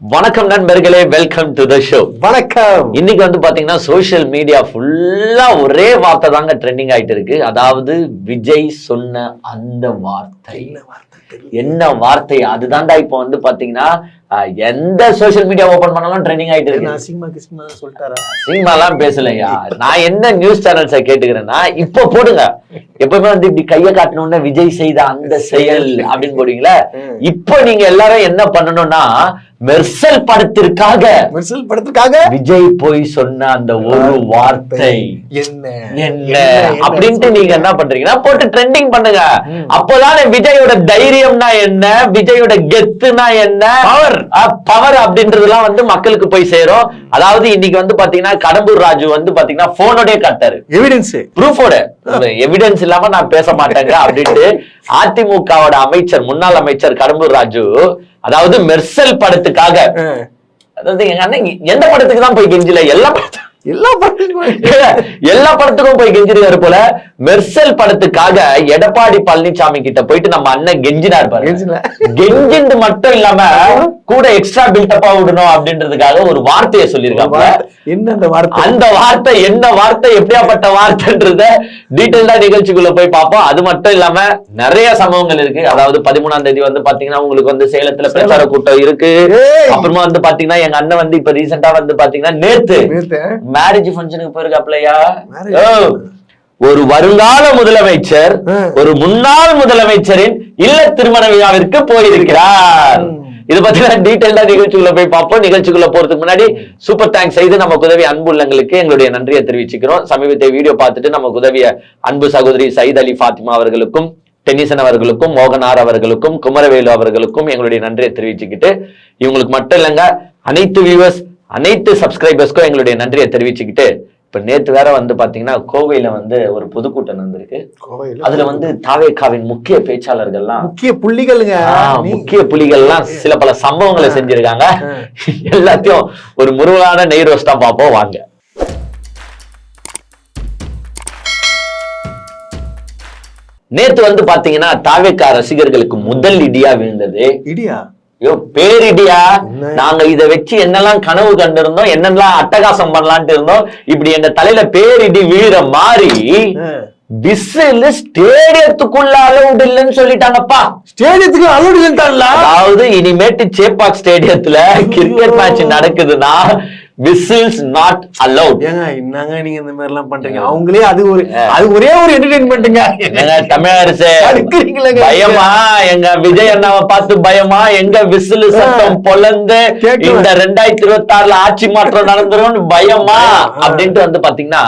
வணக்கம் நண்பர்களே, welcome to the show. வணக்கம். இன்னைக்கு வந்து பாத்தீங்கன்னா சோசியல் மீடியா ஃபுல்லா ஒரே வார்த்தை தாங்க ட்ரெண்டிங் ஆயிட்டு இருக்கு. அதாவது விஜய் சொன்ன அந்த வார்த்தை. என்ன வார்த்தை அதுதான்டா இப்போ வந்து பாத்தீங்கன்னா எந்த சோசியல் மீடியா ஓபன் பண்ணாலும் ட்ரெண்டிங் ஆயிட்டு இருக்கு. சினிமா எல்லாம் பேசலையா? நான் என்ன நியூஸ் சேனல்ஸை கேட்டுக்கிறேன்னா, இப்போ போடுங்க, எப்பவுமே வந்து இப்படி கையை காட்டணும்னா விஜய் செய்த அந்த செயல் அப்படின்னு போடுவீங்களா? இப்போ நீங்க எல்லாரும் என்ன பண்ணணும்னா, மெர்சல் படத்திற்காக விஜய் போய் சொன்ன அந்த ஒரு வார்த்தை என்ன அப்படின்ட்டு நீங்க என்ன பண்றீங்கன்னா போட்டு ட்ரெண்டிங் பண்ணுங்க. அப்போதான் விஜயோட தைரியம்னா என்ன, விஜயோட கெத்துனா என்ன, பவர் அப்படின்றதுலாம் வந்து மக்களுக்கு போய் சேரும். அதாவது இன்னைக்கு வந்து பாத்தீங்கன்னா கடம்பூர் ராஜு வந்து பாத்தீங்கன்னா போனோட காட்டாரு, எவிடன்ஸ் ப்ரூஃபோட, எவிடன்ஸ் இல்லாம நான் பேச மாட்டேங்க அப்படின்ட்டு அதிமுகவோட அமைச்சர், முன்னாள் அமைச்சர் கடம்பூர் ராஜு, அதாவது மெர்சல் படத்துக்காக, அதாவது எங்க அண்ணன் எந்த படத்துக்கு தான் போய் கெஞ்சல, எல்லா படத்துக்கும் போய் கெஞ்சிருக்காரு போல. மெர்சல் படத்துக்காக எடப்பாடி பழனிசாமி கிட்ட போயிட்டு நம்ம அண்ணன் கெஞ்சினார் பாரு. கெஞ்சிந்து மட்டும் இல்லாம கூட எக்ஸ்ட்ரா பில்டப்பா விடணும் அப்படின்றதுக்காக ஒரு வார்த்தையை சொல்லியிருக்காங்க. அந்த வார்த்தை என்ன வார்த்தை, எப்படியாப்பட்ட வார்த்தைன்றத டீடைல்டா நிகழ்ச்சிக்குள்ள போய் பார்ப்போம். அது மட்டும் இல்லாம நிறைய சம்பவங்கள் இருக்கு. அதாவது 13ஆம் தேதி வந்து பாத்தீங்கன்னா உங்களுக்கு வந்து சேலத்துல பிரச்சார கூட்டம் இருக்கு. அப்புறமா வந்து பாத்தீங்கன்னா எங்க அண்ணன் வந்து இப்ப ரீசெண்டா வந்து பாத்தீங்கன்னா நேத்து மேரேஜ் ஃபங்க்ஷனுக்கு போயிருக்காப்லையா. ஒரு வருங்கால முதலமைச்சர் ஒரு முன்னாள் முதலமைச்சரின் இல்ல திருமண விழாவிற்கு போயிருக்கிறார். இது பத்தின டீடைல்டா நிகழ்ச்சிக்குள்ள போய் பார்ப்போம். நிகழ்ச்சிக்குள்ள போறதுக்கு முன்னாடி சூப்பர் தேங்க்ஸ் செய்து நமக்கு உதவி அன்பு உள்ளங்களுக்கு எங்களுடைய நன்றியை தெரிவிச்சுக்கிறோம். சமீபத்தை வீடியோ பார்த்துட்டு நமக்கு உதவிய அன்பு சகோதரி சயித் அலி ஃபாத்திமா அவர்களுக்கும், டென்னிசன் அவர்களுக்கும், மோகனார் அவர்களுக்கும், குமரவேலு அவர்களுக்கும் எங்களுடைய நன்றியை தெரிவிச்சுக்கிட்டு, இவங்களுக்கு மட்டும் இல்லைங்க அனைத்து வியூவர்ஸ், அனைத்து சப்ஸ்கிரைபர்ஸ்க்கும் எங்களுடைய நன்றியை தெரிவிச்சுக்கிட்டு, இப்ப நேத்து வேற வந்து பாத்தீங்கன்னா கோவையில வந்து ஒரு பொதுக்கூட்டம் வந்திருக்கு. அதுல வந்து தாவேகாவின் முக்கிய பேச்சாளர்கள்லாம், முக்கிய புள்ளிகள்லாம் சில பல சம்பவங்களை செஞ்சிருக்காங்க. எல்லாத்தையும் ஒரு முருகான நெய் ரோஸ்டா பார்ப்போம் வாங்க. நேத்து வந்து பாத்தீங்கன்னா தாவேகா ரசிகர்களுக்கு முதல் இடியா விழுந்தது. பேரிடியா, நாங்க இதை வச்சு என்னெல்லாம் கனவு கண்டிருந்தோம், என்னெல்லாம் அட்டகாசம் பண்ணலான்ட்டு இருந்தோம். இப்படி எங்க தலையில பேரிடி வீழ மாறி விசில் ஸ்டேடியத்துக்குள்ள அலௌட் இல்லைன்னு சொல்லிட்டாங்கப்பா. ஸ்டேடியத்துக்கு அலௌட் இல்லைன்னு, அதாவது இனிமேட்டு சேப்பாக் ஸ்டேடியத்துல கிரிக்கெட் மேட்ச் நடக்குதுன்னா விசில்ஸ் நாட் அலௌட். என்னங்க நீங்க இந்த மாதிரி எல்லாம் பண்றீங்க? அவங்களே அது ஒரே ஒரு என்டர்டெயின்மெண்ட்டுங்க. தமிழ் அரசு பயமா, எங்க விஜய் அண்ணாவை பார்த்து பயமா, எங்க விசில் சத்தம் பொலந்து இந்த 2026 ஆட்சி மாற்றம் நடந்துரும் பயமா அப்படின்ட்டு வந்து பாத்தீங்கன்னா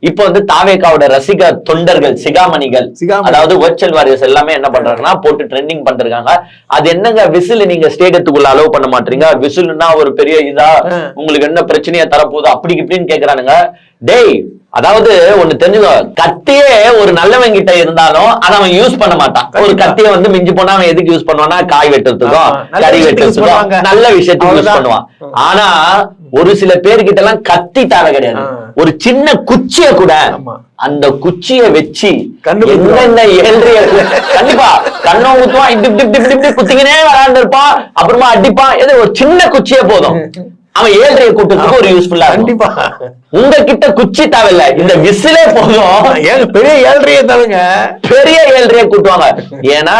இப்ப வந்து தாவேகாவோட ரசிகர் தொண்டர்கள், சிகாமணிகள், அதாவது வர்ச்சுவல் வாரியர்ஸ் எல்லாமே என்ன பண்றாங்கன்னா போட்டு ட்ரெண்டிங் பண்றாங்க. அது என்னங்க விசில் நீங்க ஸ்டேடியத்துக்குள்ள அலோவ் பண்ண மாட்டீங்க, விசில்னா ஒரு பெரிய இதா, உங்களுக்கு என்ன பிரச்சனையா தரப்போகுது அப்படி இப்படின்னு கேக்குறானுங்க. டேய், அதாவது ஒண்ணு தெரிஞ்சுக்கோ, கத்தியே ஒரு நல்லவன் கிட்ட இருந்தாலும் அதை அவன் யூஸ் பண்ண மாட்டான். ஒரு கத்தியை வந்து மிஞ்சி போனா அவன் எதுக்கு யூஸ் பண்ணுவான்னா காய் வெட்டுறதுக்கும் கறி வெட்டுறதுக்கும் நல்ல விஷயத்துக்கு யூஸ் பண்ணுவான். ஆனா ஒரு சில பேர்கிட்ட எல்லாம் கத்தி தேவை கிடையாது, ஒரு சின்ன குச்சிய கூட, அந்த குச்சிய வச்சு என்னென்ன ஏழ்றைய கண்டிப்பா கண்ணை ஊத்துவான், இப்படி குத்திக்கினே விளையாண்டு இருப்பான், அப்புறமா அடிப்பான். ஏதோ ஒரு சின்ன குச்சியே போதும் அவன் ஏழ்றைய கூட்டத்துக்கு ஒரு யூஸ்ஃபுல்லா. கண்டிப்பா உங்ககிட்ட குச்சி தேவையில்ல, இந்த விசிலே போதும். பெரிய ஏழ்றைய தவிங்க, பெரிய ஏழ்றைய கூட்டுவாங்க. ஏன்னா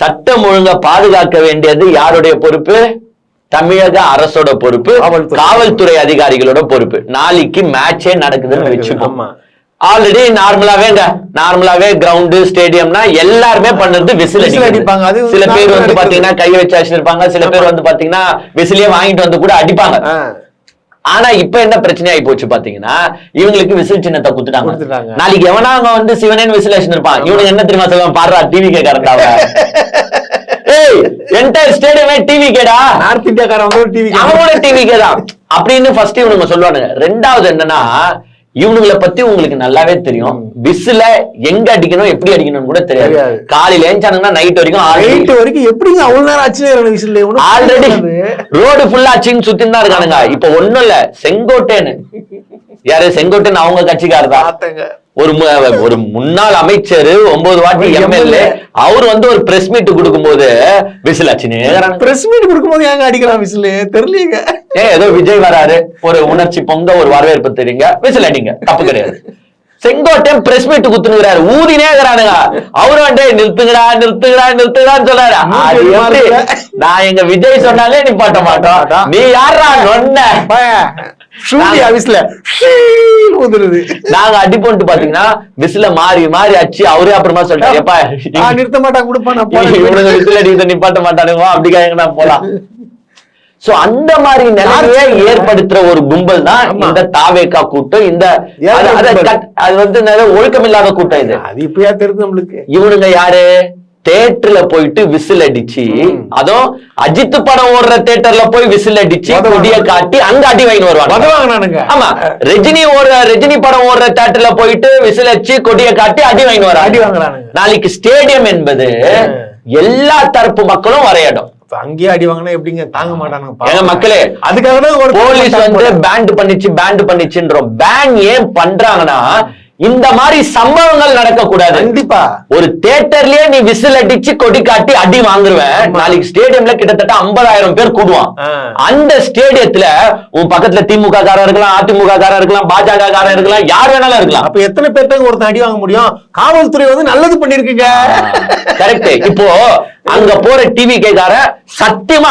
சட்டம் ஒழுங்கை பாதுகாக்க வேண்டியது யாருடைய பொறுப்பு? தமிழக அரசோட பொறுப்பு, காவல்துறை அதிகாரிகளோட பொறுப்பு. நாளைக்கு மேட்சே நடக்குதுன்னு வச்சுப்போம். ஆல்ரெடி நார்மலாவே கிரவுண்ட் ஸ்டேடியம்னா எல்லாருமே பண்றது விசில் அடிப்பாங்க. சில பேர் வந்து பாத்தீங்கன்னா கை வச்சு அடிச்சிருப்பாங்க, சில பேர் வந்து பாத்தீங்கன்னா விசிலே வாங்கிட்டு வந்து கூட அடிப்பாங்க. ஆனா இப்ப என்ன பிரச்சனை ஆகி போச்சு பாத்தீங்கன்னா, இவங்களுக்கு விசில் சின்னத்தை குத்துட்டாங்க. நாளைக்கு எவனா அவங்க வந்து சிவனேன்னு விசில் அடிச்சுட்டு இருப்பான். இவனுக்கு என்ன தெரியுமா சொல்லுவான்? பாடுறா டிவி கேட்கறதாவ, என்டையர் ஸ்டேடியமே டிவி கேடா, நார்த் இந்தியாக்காரன் டிவி கேடா அப்படின்னு ஃபர்ஸ்ட் இவனுங்க சொல்லுவானுங்க. ரெண்டாவது என்னன்னா, இவனுங்களை பத்தி உங்களுக்கு நல்லாவே தெரியும், விசில எங்க அடிக்கணும் எப்படி அடிக்கணும்னு கூட தெரியாது. காலையில ஏஞ்சானுங்கன்னா நைட் வரைக்கும் எப்படிங்க அவ்வளவு நேரம் ஆச்சு? ஆல்ரெடி ரோடு ஃபுல்லா ஆச்சுன்னு சுத்தின்னு தான் இருக்கானுங்க. இப்ப ஒண்ணும் இல்ல, செங்கோட்டைன்னு யாரு, செங்கோட்டைன்னு அவங்க கட்சிக்காரதான் ஒரு முன்னாள் அமைச்சர் 9 வாட்டி எம்எல்ஏ அவர் வந்து ஒரு பிரஸ் மீட் கொடுக்கும்போது விசில் அச்சுன்னு பிரஸ் மீட் கொடுக்கும்போது ஏங்க அடிக்கலாம் விசில் தெரியலீங்க. ஏதோ விஜய் வராரு ஒரு உணர்ச்சி பொங்க ஒரு வரவேற்பு தெரியுங்க விசில் அடிங்க தப்பு கிடையாது. செங்கோட்டையன் பிரஸ் மீட் குத்துனுங்கிறாரு ஊதினே இருக்கிறானுங்க அவரு வந்து நிறுத்துங்கடான்னு சொல்றாரு. நான் எங்க விஜய் சொன்னாலே நிப்பாட்ட மாட்டோம் நீ யாரா நொன்ன நாங்க அடி போட்டு பாத்தீங்கன்னா விசில மாறி அச்சு அவரே அப்புறமா சொல்லிட்டாரு நிறுத்த மாட்டான் கொடுப்பான் விசில் அடிக்க நிப்பாட்ட மாட்டானுங்க அப்படிக்காங்க போலாம். சோ அந்த மாதிரி நிலைமையை ஏற்படுத்துற ஒரு கும்பல் தான் இந்த தாவேகா கூட்டம். இந்த அது வந்து ஒழுக்கம் இல்லாத கூட்டம் இது. அது இப்பயா தெரியுது நம்மளுக்கு. இவனுங்க யாரு தியேட்டர்ல போயிட்டு விசில் அடிச்சு அதுவும் அஜித் படம் ஓடுற தியேட்டர்ல போய் விசில் அடிச்சு கொடிய காட்டி அங்க அடி வாங்கி வருவாங்க. ஆமா ரஜினி படம் ஓடுற தியேட்டர்ல போயிட்டு விசில் அடிச்சு கொடிய காட்டி அடி வாங்கி வர. நாளைக்கு ஸ்டேடியம் என்பது எல்லா தரப்பு மக்களும் வர இடம். அங்கேயே அடி வாங்கினா எப்படிங்க தாங்க மாட்டானுங்க மக்களே. அதுக்காக தான் போலீஸ் வந்து பேண்ட் பண்ணிச்சுன்றோம். பேன் ஏன் பண்றாங்கன்னா இந்த மாதிரி சம்பவங்கள் நடக்க கூடாது. கண்டிப்பா ஒரு தியேட்டர்லயே நீ விசில் அடிச்சு கொடி காட்டி அடி வாங்குருவேன். நாளைக்கு ஸ்டேடியம்ல கிட்டத்தட்ட 50,000 பேர் கூடுவான். அந்த ஸ்டேடியத்துல உன் பக்கத்துல திமுக காரர் இருக்கலாம், அதிமுக காரர் இருக்கலாம், பாஜக காரர் இருக்கலாம், யார் வேணாலும் இருக்கலாம். அப்ப எத்தனை பேர்த்த ஒருத்தன் அடி வாங்க முடியும்? காவல்துறை வந்து நல்லது பண்ணிருக்குங்க. கரெக்ட். இப்போ அங்க போற டிவி கேக்கார சத்தியமா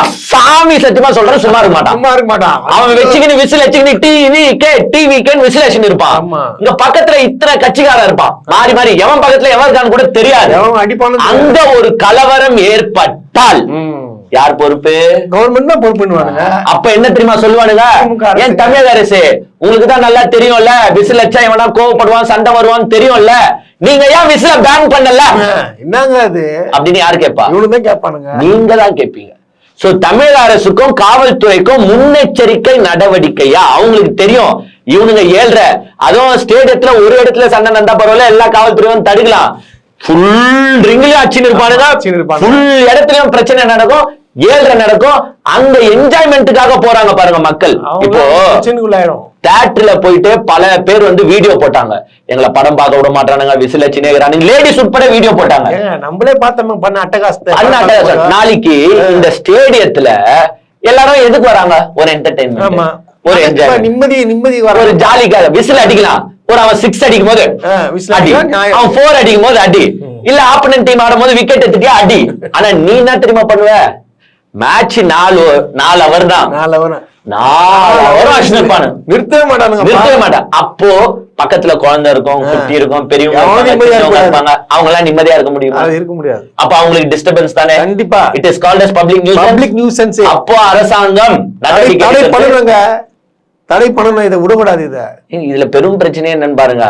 சொல்ற சும்மா இருக்க மாட்டான். அவன் வச்சுக்கின்னு விசில் வச்சுக்கின்னு டிவி விசில் வச்சுன்னு இருப்பான். இங்க பக்கத்துல இத்தனை கட்சிக்காரன் இருப்பான். மாறி எவன் பக்கத்துல எவன் இருக்கான்னு கூட தெரியாது. அங்க ஒரு கலவரம் ஏற்பட்டால் யார் பொறுப்பு? கவர்மெண்ட் தான் பொறுப்பு பண்ணுவானுங்க. அப்ப என்ன தெரியுமா சொல்லுவானுங்க? ஏன் தமிழக அரசு உங்களுக்கு தான் நல்லா தெரியும்ல விசில் வச்சா இவனா கோவப்படுவான் சண்டை வருவான்னு தெரியும்ல, நீங்க ஏன் விசில பேன் பண்ணல? என்னங்க அது அப்படின்னு யாரு கேட்பா? இவனுதான் கேட்பானுங்க. நீங்க தான் கேட்பீங்க. சோ தமிழக அரசுக்கும் காவல்துறைக்கும் முன்னெச்சரிக்கை நடவடிக்கையா அவங்களுக்கு தெரியும் இவனுங்க ஏழ்ற. அதுவும் ஸ்டேடியத்துல ஒரு இடத்துல சண்டை நடந்தா பரவாயில்ல எல்லா காவல்துறையும் தடுக்கலாம். ஃபுல் ரிங்லயும் அச்சின்னு இருப்பானுங்க, ஃபுல் இடத்துலயும் பிரச்சனை நடக்கும், ஏழ்ரை நடக்கும். அங்க என்ஜாய்மெண்ட்டுக்காக போறாங்க பாருங்க மக்கள். இப்போ தியேட்டர்ல போயிட்டு பல பேர் வந்து வீடியோ போட்டாங்க, எங்களை படம் பார்க்க விட மாட்டானுங்க விசில் அச்சினேங்கிறானுங்க, லேடிஸ் உட்பட வீடியோ போட்டாங்க. நம்மளே பார்த்தோம் பண்ண அட்டகாசத்தை. நாளைக்கு இந்த ஸ்டேடியத்துல எல்லாரும் எதுக்கு வராங்க? ஒரு என்டர்டைன்மெண்ட், ஒரு என்ஜாய், நிம்மதி ஒரு ஜாலிக்காக. விசில் அடிக்கலாம், ஒரு அவன் 6 அடிக்கும் போது அடி, அவன் 4 அடிக்கும் போது அடி, இல்ல ஆப்போனன்ட் டீம் ஆடும் போது விக்கெட் எடுத்துட்டியா அடி. ஆனா நீ என்ன தெரியுமா பண்ணுவ? மேட்ச் 4 அவர் தான், 4 அவர் நிறுத்தவே மாட்டான். அப்போ பக்கத்துல குழந்தை இருக்கும், குட்டி இருக்கும், பெரியவங்க இருப்பாங்க, அவங்க எல்லாம் நிம்மதியா இருக்க முடியாது. அப்ப அவங்களுக்கு டிஸ்டர்பன்ஸ் தானே. கண்டிப்பா it is called as public nuisance. அப்போ அரசாங்கம் தடை பண்ணணும், இதை விடக்கூடாது. இதுல பெரும் பிரச்சனை என்னன்னு பாருங்க,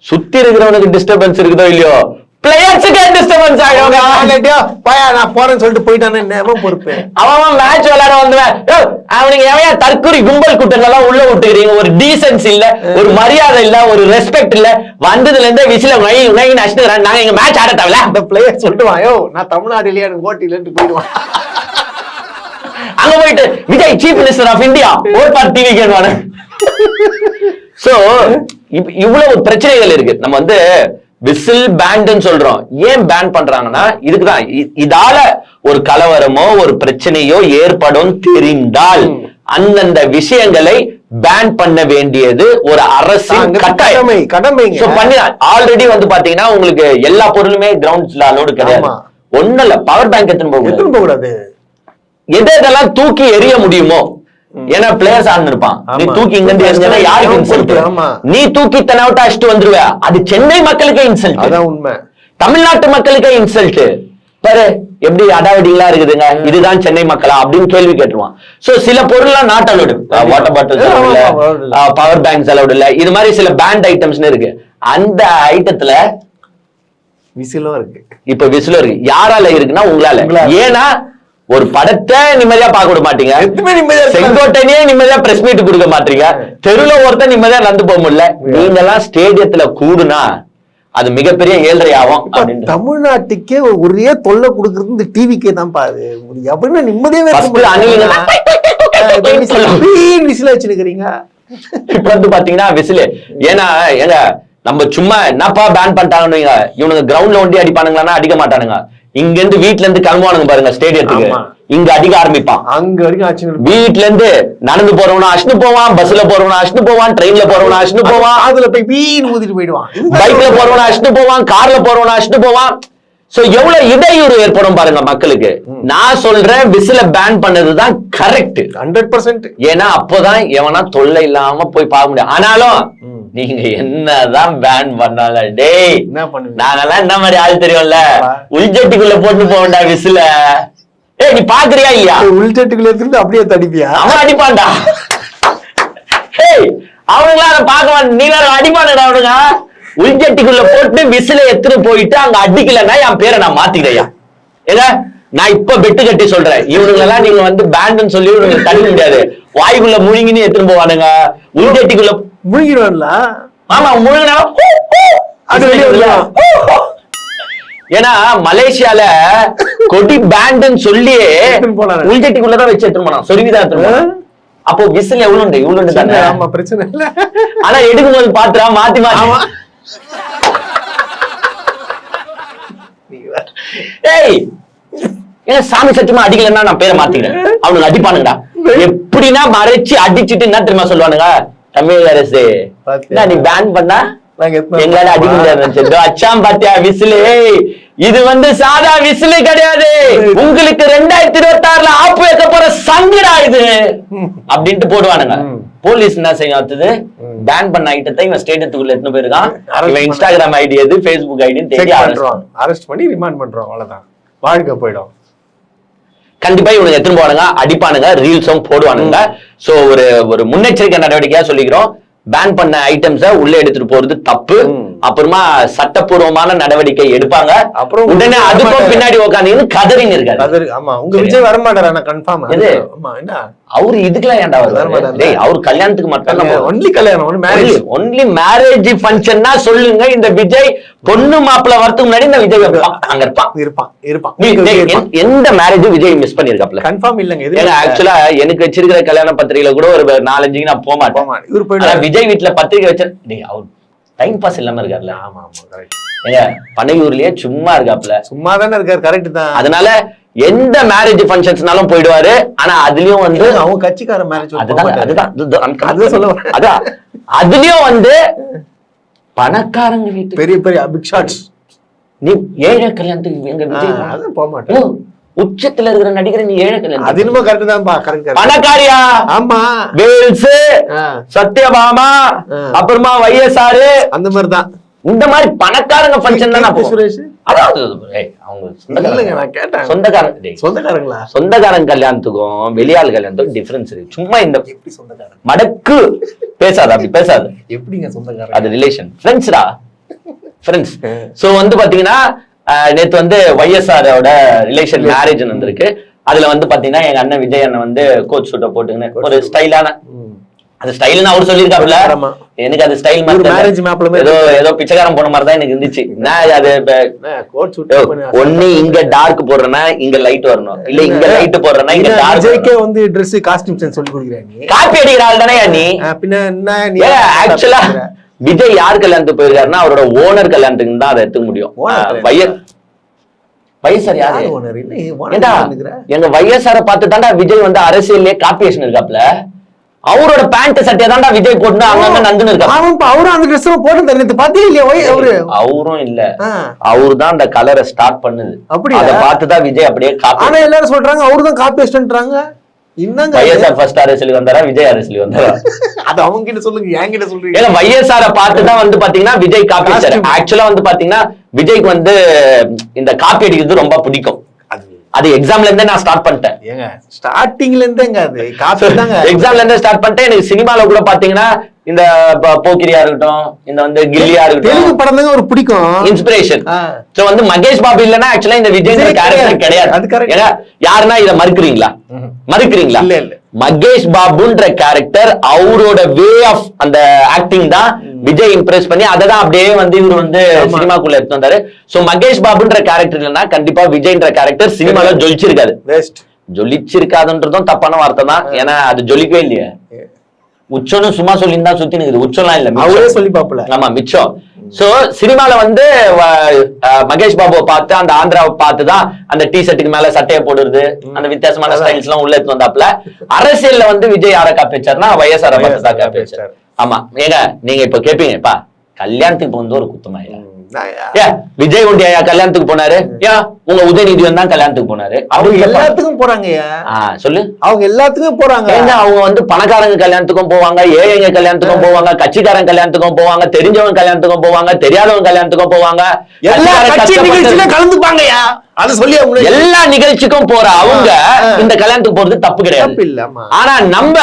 சுத்தி இருக்கிறவனுக்கு டிஸ்டர்பன்ஸ் இருக்குதோ இல்லையோ, பிளேயர்ஸுக்கு டிஸ்டர்பன்ஸ் ஆகும். நான் போறேன்னு சொல்லிட்டு போயிட்டானே பொறுப்பு. அவன் மேட்ச் விளையாட வந்துவேன், அவனுக்கு எவையா தற்கொலை கும்பல் கூட்டங்கள்லாம் உள்ள விட்டுக்கிறீங்க, ஒரு டீசன்ஸ் இல்ல, ஒரு மரியாதை இல்ல, ஒரு ரெஸ்பெக்ட் இல்ல, வந்ததுல இருந்தே விசில நஷ்டம். நாங்க எங்க மேட்ச் ஆட தேவையில்ல. அந்த பிளேயர் சொல்லிட்டு நான் தமிழ்நாடு இல்லையா ஓட்டில போயிடுவான். அங்க போயிட்டு Vijay chief minister of India ஒரு டிவி கேட்வானு. சோ இவ்வளவு பிரச்சனைகள் இருக்கு. நம்ம வந்து விசில் பேன் சொல்றோம். ஏன் பேன் பண்றாங்கன்னா இதுக்குதான். இதால ஒரு கலவரமோ ஒரு பிரச்சனையோ ஏற்படும் தெரிந்தால் அந்தந்த விஷயங்களை பேன் பண்ண வேண்டியது ஒரு அரசின் கடமை. ஆல்ரெடி வந்து பாத்தீங்கன்னா உங்களுக்கு எல்லா பொருளுமே கிரவுண்ட்ஸ்ல அலோடு கிடையாது. ஒண்ணு இல்ல, பவர் பேங்க் எடுத்துன்னு போக கூடாது. எதெல்லாம் தூக்கி எறிய முடியுமோ, ஏன்னா பிளேயர்ஸ் ஆடுன்னு இருப்பான், நீ தூக்கி இங்க இருந்து யாருக்கு இன்சல்ட்? நீ தூக்கி தெனாவட்டா அடிச்சுட்டு வந்துருவ, அது சென்னை மக்களுக்கே இன்சல்ட். அதான் உண்மை. தமிழ்நாட்டு மக்களுக்கே இன்சல்ட். பாரு எப்படி அடாவடிகளா இருக்குதுங்க, இதுதான் சென்னை மக்களா அப்படின்னு கேள்வி கேட்டுருவான். சோ சில பொருள்லாம் not allowed, water bottle power banks allowed இல்ல, இது மாதிரி சில பேண்ட் ஐட்டம்ஸ் இருக்கு. அந்த ஐட்டத்துல விசிலும் இருக்கு. இப்ப விசிலும் இருக்கு. யாரால இருக்குன்னா உங்களால. ஏன்னா ஒரு படத்தை நிம்மதியா பார்க்க விட மாட்டீங்க, செங்கோட்டையே நிம்மதியா பிரஸ் மீட் கொடுக்க மாட்டீங்க, தெருல ஒருத்தர் நிம்மதியா நடந்து போக முடியல. நீங்க எல்லாம் ஸ்டேடியத்துல கூடுனா அது மிகப்பெரிய ஏழ்றை ஆகும். தமிழ்நாட்டுக்கே ஒரே தொல்லை கொடுக்கறது இந்த டிவிக்கே தான் பாரு. எப்படின்னா நிம்மதியாவே விசில வச்சிருக்கீங்க. இப்ப வந்து பாத்தீங்கன்னா விசில், ஏன்னா எங்க நம்ம சும்மா என்னப்பா பேன் பண்ணிட்டாங்கன்னு இவனுங்க கிரவுண்ட்ல ஒண்டி அடிப்பானுங்களான்னா அடிக்க மாட்டானுங்க. இங்க இருந்து வீட்டுல இருந்து கிளம்புவானுங்க பாருங்க ஸ்டேடியத்துக்கு, இங்க அடிக்க ஆரம்பிப்பான். அங்க வரைக்கும் வீட்டுல இருந்து நடந்து போறவனா அஷ்டு போவான், பஸ்ல போறவனா அஷ்டு போவான், ட்ரெயின்ல போறவனா அஷ்டு போவான், அதுல போய் வீண் ஊதிட்டு போயிடுவான், பைக்ல போறவனா அஷ்டு போவான், கார்ல போறவனா அஷ்டு போவான். சோ எவ்வளவு இடையூறு ஏற்படும் பாருங்க மக்களுக்கு. நான் சொல்றேன் விசில பேன் பண்ணதுதான் கரெக்ட் 100%. ஏன்னா அப்போதான் எவனா தொல்லை இல்லாம போய் பார்க்க முடியும். ஆனாலும் நீங்க என்னதான் பேன் பண்ணாலும் டேய் என்ன பண்ணுவீங்க? நாங்கெல்லாம் என்ன மாதிரி ஆள் தெரியும்ல, உள்ஜட்டிக்குள்ள போட்டு போவேன்டா விசில. ஏய் நீ பாக்குறியா இல்லையா? உள்ஜட்டிக்குள்ள இருந்து அப்படியே தடிப்பியா? அவன் அடிப்பான்டா. ஏய் அவனுங்களாம் அதை பார்க்க மாட்டேன், நீ வேற அடிப்பானுடா அவனுங்க. உள்ஜட்டிக்குள்ள போட்டு விசில எடுத்துட்டு போயிட்டு அங்க அடிக்கலன்னா என் பேரை நான் மாத்திக்கிறையா? ஏங்க நான் இப்ப பெட்டு கட்டி சொல்றேன், இவனுங்களெல்லாம் நீங்க வந்து பேண்ட்னு சொல்லி இவனுங்க தடுக்க முடியாது. வாய்க்குள்ள முழுங்கின்னு எடுத்துட்டு போவானுங்க, உள்ஜட்டிக்குள்ள முழுங்கிடுவான்ல. ஆமா முழுங்கினா அது வெளியே வந்துடும். ஏன்னா மலேசியால கொடி பேண்ட்னு சொல்லி உள்ஜட்டிக்குள்ளதான் வச்சு எடுத்துட்டு போனான், சொருவிதான் எடுத்துட்டு போனான். அப்போ விசில் எவ்வளவு இவ்வளவு தானே. ஆமா பிரச்சனை இல்ல. ஆனா எடுக்கும் போது பாத்துறா மாத்தி மாத்தி. ஏய் ஏன் சாமி சத்தியமா அடிக்கலன்னா நான் பேரை மாத்திக்கிறேன், அவனுக்கு அடிப்பானுங்கடா. எப்படின்னா மறைச்சு அடிச்சுட்டு என்ன தெரியுமா சொல்லுவானுங்க, தமிழக அரசு நீ பேன் பண்ணா எங்களால அடிக்க முடியாது. அச்சாம் பாத்தியா விசிலு, இது வந்து சாதா விசிலு கிடையாது, உங்களுக்கு 2026 ஆப்பு வைக்க போற சங்கடா இது அப்படின்ட்டு போடுவானுங்க. போலீஸ் என்ன செய்யும், பேன் பண்ண ஐட்டத்தை இவன் ஸ்டேட்டத்துக்குள்ள எடுத்துன்னு போயிருக்கான், இவன் இன்ஸ்டாகிராம் ஐடி எது பேஸ்புக் ஐடின்னு தெரியும், அரெஸ்ட் பண்ணி ரிமாண்ட் பண்றோம், அவ்வளவுதான், வாழ்க்கை போயிடும். கண்டிப்பா இவனுக்கு எடுத்துன்னு போவானுங்க, அடிப்பானுங்க, ரீல்ஸும் போடுவானுங்க. சோ ஒரு முன்னெச்சரிக்கை நடவடிக்கையா சொல்லிக்கிறோம், பேன் பண்ண ஐட்டம்ஸ உள்ள எடுத்துட்டு போறது தப்பு. அப்புறமா சட்டப்பூர்வமான நடவடிக்கை எடுப்பாங்க. அப்புறம் உடனே அதுக்கும் பின்னாடி உட்காந்து கதறிங்க இருக்காரு. ஆமா உங்க விஜய் வரமாட்டாரா? கன்ஃபார்ம். ஆமா என்ன அவரு இதுக்கெல்லாம் ஏன்டா வருவாரு? டேய் அவர் கல்யாணத்துக்கு மட்டும் ஒன்லி கல்யாணம், ஒன்லி மேரேஜ் ஃபங்க்ஷன்னா சொல்லுங்க. இந்த விஜய் பொண்ணு மாப்பிள்ள வரதுக்கு முன்னாடி இந்த விஜய் அங்க இருப்பான். எந்த மேரேஜ் விஜய் மிஸ் பண்ணிருக்காப்ல? கன்ஃபார்ம் இல்லங்க. ஏன்னா ஆக்சுவலா எனக்கு வச்சிருக்கிற கல்யாண பத்திரிகையில கூட ஒரு 4-5 நான் போக மாட்டேன். விஜய் வீட்டுல பத்திரிகை வச்ச அவர் டைம் பாஸ் இல்லாம இருக்காருல்ல. ஆமா ஆமா கரெக்ட். ஏங்க பனையூர்லயே சும்மா இருக்காப்ல, சும்மா தானே இருக்காரு. கரெக்ட் தான். அதனால எந்த மேரேஜ் ஃபங்க்ஷன்ஸ்னாலும் போயிடுவாரு. ஆனா அதுலயும் வந்து அவங்க கட்சிக்கார மேரேஜ் அதுதான் சொல்ல, அதான் அதுலயும் வந்து பணக்காரங்க வீட்டு பெரிய பெரிய பிக் ஷாட்ஸ். நீ ஏழை கல்யாணத்துக்கு எங்க விஜய் போக மாட்டேன். உச்சத்துல இருக்கிற நடிகரை நீ ஏழை கல்யாணம், அது என்னமோ கரெக்ட் தான்ப்பா. கரெக்ட். பணக்காரியா? ஆமா. வேல்ஸ், சத்யபாமா, அப்புறமா வைஎஸ்ஆர், அந்த மாதிரி தான். இந்த மாதிரி பணக்காரங்க ஃபங்க்ஷன் தான் சுரேஷ். அதாவது அவங்க சொந்தக்காரங்க கல்யாணத்துக்கும் வெளியாள் கல்யாணத்துக்கும் டிஃபரன்ஸ் இருக்கு. சும்மா இந்த மடக்கு பேசாது, அப்படி பேசாது. எப்படிங்க சொந்தக்காரங்க? அது ரிலேஷன், ஃப்ரெண்ட்ஸ்டா, ஃப்ரெண்ட்ஸ். சோ வந்து பாத்தீங்கன்னா நேத்து வந்து YSRோட ரிலேஷன் மேரேஜ் வந்திருக்கு. அதுல வந்து பாத்தீங்கன்னா எங்க அண்ணன் விஜய் அண்ணன் வந்து கோட் சூட்டை போட்டுங்கன்னு ஒரு ஸ்டைலான, அது ஸ்டைல்னு அவர் சொல்லியிருக்காப்ல. எனக்கு அது ஸ்டைல் மாதிரி ஏதோ பிச்சைக்காரன் போன மாதிரி தான் எனக்கு இருந்துச்சு. நான் அது ஒண்ணு இங்க டார்க் போடுறேன்னா இங்க லைட் வரணும், இல்ல இங்க லைட் போடுறேன்னா இங்க டார்க். வந்து Dress காஸ்டியூம் சென்ஸ் சொல்லி கொடுக்குறேன். காப்பி அடிக்கிற ஆள் தானே நீ? பின்ன என்ன ஆக்சுவலா விஜய் யார் கல்யாணத்துக்கு போயிருக்காருன்னா அவரோட ஓனர் கல்யாணத்துக்கு தான் அதை எடுத்துக்க முடியும். YSR யாரு? எங்க YSR பார்த்து தாண்டா விஜய் வந்து அரசியல்லே காப்பியேஷன் இருக்காப்ல. அவரோட பேண்ட் சட்டையை தாண்டா விஜய் போட்டு அங்க நந்துன்னு இருக்காரு. அவரும் அந்த ட்ரெஸ் போட்டு பாத்தே இல்லையா? அவரும் இல்ல, அவரு தான் அந்த கலரை ஸ்டார்ட் பண்ணுது. அப்படி அதை பார்த்துதான் விஜய் அப்படியே காப்பி. ஆனா எல்லாரும் சொல்றாங்க அவருதான் காப்பியேஷன்ன்றாங்க. YSR ஃபர்ஸ்ட் அரசியல் வந்தாரா விஜய் அரசியல் வந்தாரா? அது அவங்க கிட்ட சொல்லுங்க, என்கிட்ட சொல்றீங்க. ஏன்னா YSR பார்த்துதான் வந்து பாத்தீங்கன்னா விஜய் காப்பி அடிச்சாரு. ஆக்சுவலா வந்து பாத்தீங்கன்னா விஜய்க்கு வந்து இந்த காப்பி அடிக்கிறது ரொம்ப பிடிக்கும். அது எக்ஸாம்ல இருந்தே நான் ஸ்டார்ட் பண்ணிட்டேன். ஏங்க ஸ்டார்டிங்ல இருந்தேங்க அது காப்பி தாங்க. எக்ஸாம்ல இருந்தே ஸ்டார்ட் பண்ணிட்டேன். எனக்கு சினிமால கூட பாத்தீங்கன்னா இந்த போக்கிரியா இருக்கட்டும், இந்த வந்து கில்லியா இருக்கட்டும், தெலுங்கு படம் தாங்க ஒரு பிடிக்கும், இன்ஸ்பிரேஷன். சோ வந்து மகேஷ் பாபு இல்லனா ஆக்சுவலா இந்த விஜய் கேரக்டர் கிடையாது. அது கரெக்ட். ஏன்னா யாருன்னா இத மறுக்குறீங்களா? மறுக்குறீங்களா? இல்ல இல்ல. மகேஷ் பாபுன்ற கேரக்டர் அவரோட வே ஆஃப் அந்த ஆக்டிங் தான் விஜய் இம்ப்ரெஸ் பண்ணி அததான் அப்படியே வந்து இவர் வந்து சினிமாக்குள்ள எடுத்து வந்தாரு. சோ மகேஷ் பாபுன்ற கேரக்டர் இல்லைன்னா கண்டிப்பா விஜய்ன்ற கேரக்டர் சினிமால ஜொலிச்சிருக்காது. ஜொலிச்சிருக்காதுன்றதும் தப்பான வார்த்தை தான். ஏன்னா அது ஜொலிக்கவே இல்லையே. உச்சம்னு சும்மா சொல்லியிருந்தா சுத்தி நிக்குது, உச்சம்லாம் இல்ல, அவரே சொல்லி பாப்பல. ஆமா மிச்சம். சோ சினிமால வந்து மகேஷ் பாபுவை பார்த்து அந்த ஆந்திராவை பார்த்துதான் அந்த டி ஷர்ட்டுக்கு மேல சட்டையை போடுறது, அந்த வித்தியாசமான ஸ்டைல்ஸ் எல்லாம் உள்ள எடுத்து வந்தாப்ல. அரசியல்ல வந்து விஜய் யாரை காப்பிச்சாருன்னா வைஎஸ்ஆர் பார்த்து தான் காப்பிச்சாரு. ஆமா ஏங்க நீங்க இப்ப கேப்பீங்கப்பா கல்யாணத்துக்கு வந்து ஒரு குத்தமாயா, விஜய் ஒண்டி ஐயா கல்யாணத்துக்கு போனாரு, ஏன் உங்க உதயநிதி தான் கல்யாணத்துக்கு போனாரு, அவங்க எல்லாத்துக்கும் போறாங்க. சொல்லு, அவங்க எல்லாத்துக்கும் போறாங்க. அவங்க வந்து பணக்காரங்க கல்யாணத்துக்கும் போவாங்க, ஏழைங்க கல்யாணத்துக்கும் போவாங்க, கட்சிக்காரங்க கல்யாணத்துக்கும் போவாங்க, தெரிஞ்சவங்க கல்யாணத்துக்கும் போவாங்க, தெரியாதவங்க கல்யாணத்துக்கும் போவாங்க, எல்லா நிகழ்ச்சியிலும் கலந்துப்பாங்கயா. அது சொல்லி எல்லா நிகழ்ச்சிக்கும் போற அவங்க இந்த கல்யாணத்துக்கு போறது தப்பு கிடையாது. ஆனா நம்ம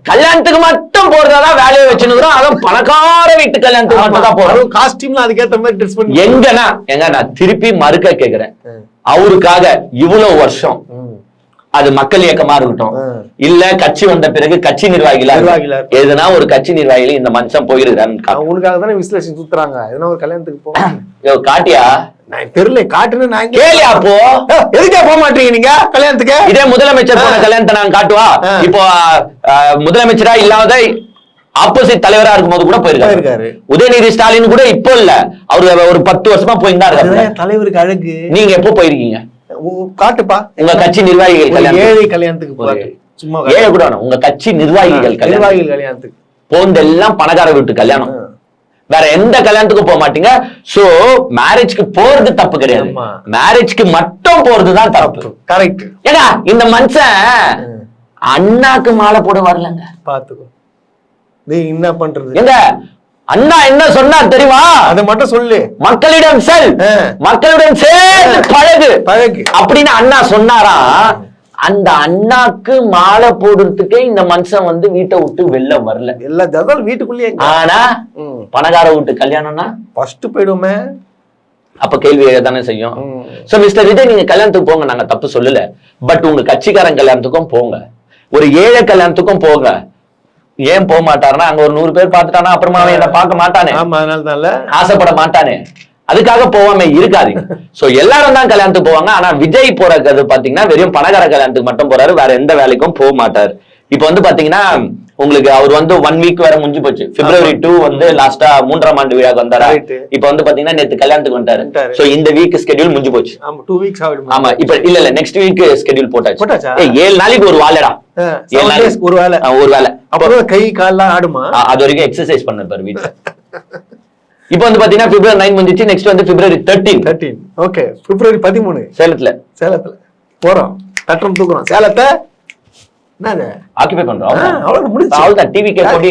கல்யாணத்துக்கு மட்டும் போறதா வேலையை வச்சுக்கிறோம். அதுவும் பணக்கார வீட்டு கல்யாணத்துக்கு மட்டும் தான் போறோம். காஸ்டியூம்ல அதுக்கேற்ற மாதிரி ட்ரெஸ் பண்ணி எங்கன்னா நான் திருப்பி மறுக்க கேக்குறேன், அவருக்காக இவ்வளவு வருஷம் அது மக்கள் இயக்கமா இருக்கட்டும் இல்ல கட்சி வந்த பிறகு கட்சி நிர்வாகிகளா எதுனா ஒரு கட்சி நிர்வாகிகள் இந்த மனுஷன் போயிருக்காரு உங்களுக்காக தானே விசிலேஷன் சுத்துறாங்க. எதுனா ஒரு கல்யாணத்துக்கு போ காட்டியா தெரியல காட்டுன்னு நான் கேளியா அப்போ எதுக்கே போக மாட்டீங்க நீங்க கல்யாணத்துக்கு? இதே முதலமைச்சர் போன கல்யாணத்தை நான் காட்டுவா. இப்போ முதலமைச்சரா இல்லாத ஆப்போசிட் தலைவரா இருக்கும் போது கூட போயிருக்காரு. உதயநிதி ஸ்டாலின் கூட இப்போ இல்ல, அவரு ஒரு 10 வருஷமா போயிருந்தா இருக்காரு. தலைவருக்கு அழகு. நீங்க எப்போ போயிருக்கீங்க காட்டுப்பா? உங்க கட்சி நிர்வாகிகள் ஏழை கல்யாணத்துக்கு போறாரு. சும்மா ஏழை கூட உங்க கட்சி நிர்வாகிகள் கல்யாணத்துக்கு போந்தெல்லாம் பணக்கார வீட்டு கல்யாணம், வேற எந்த கல்யாணத்துக்கும் போக மாட்டீங்க. சோ மேரேஜ்க்கு போறது தப்பு கிடையாது, மேரேஜ்க்கு மட்டும் போறதுதான் தப்பு. கரெக்ட். ஏன்னா இந்த மனுஷன் அண்ணாக்கு மாலை போட வரலங்க, பாத்துக்கோ நீ என்ன பண்றது. எங்க அண்ணா என்ன சொன்னார் தெரியுமா? அதை மட்டும் சொல்லு. மக்களிடம் செல், மக்களுடன் சேர்ந்து பழகு அப்படின்னு அண்ணா சொன்னாரா? அந்த அண்ணாக்கு மாலை போடுறதுக்கே இந்த மனுஷன் வந்து வீட்டை விட்டு வெளில வரல. எல்லா ஜாதகம் வீட்டுக்குள்ளேயே. ஆனா பணக்கார வீட்டு கல்யாணம்னா ஃபர்ஸ்ட் போயிடுமே. அப்ப கேள்வி தானே செய்யும். சோ மிஸ்டர் விஜய் நீங்க கல்யாணத்துக்கு போங்க, நாங்க தப்பு சொல்லல. பட் உங்க கட்சிக்காரன் கல்யாணத்துக்கும் போங்க, ஒரு ஏழை கல்யாணத்துக்கும் போங்க. ஏன் போக மாட்டாருன்னா அங்க ஒரு 100 பேர் பார்த்துட்டானா அப்புறமா அவன் என்ன பார்க்க மாட்டானே, ஆசைப்பட மாட்டானே, அதுக்காக போவாம இருக்காது. சோ எல்லாரும் தான் கல்யாணத்துக்கு போவாங்க. ஆனா விஜய் போறது பாத்தீங்கன்னா வெறும் பணக்கார கல்யாணத்துக்கு மட்டும் போறாரு, வேற எந்த வேலைக்கும் போக மாட்டாரு. இப்ப வந்து பாத்தீங்கன்னா உங்களுக்கு அவர் வந்து 1 வீக் வேற முடிஞ்சு போச்சு. February 2 வந்து லாஸ்டா 3ஆம் ஆண்டு விழாக்கு வந்தாரு. இப்ப வந்து பாத்தீங்கன்னா நேத்து கல்யாணத்துக்கு வந்தாரு. சோ இந்த வீக் ஸ்கெட்யூல் முடிஞ்சு போச்சு. 2 வீக்ஸ் ஆகும். ஆமா இப்ப இல்ல நெக்ஸ்ட் வீக் ஸ்கெட்யூல் போட்டாச்சு. 7 நாளைக்கு ஒரு வேலைடா, 7 நாளைக்கு ஒரு வேலை. அப்புறம் கை கால்லாம் ஆடுமா? அது வரைக்கும் எக்ஸசைஸ் பண்ண வீட்டுல. இப்ப வந்து பாத்தீங்கன்னா February 9 முடிஞ்சிச்சு. நெக்ஸ்ட் வந்து February 13. ஓகே February 13 சேலத்துல போறோம். தட்டம் தூக்குறோம் சேலத்தை. என்னது ஆக்கிபை பண்றோம். அவ்வளவு முடிஞ்சு. அவ்வளவுதான் டிவிக்கே போட்டு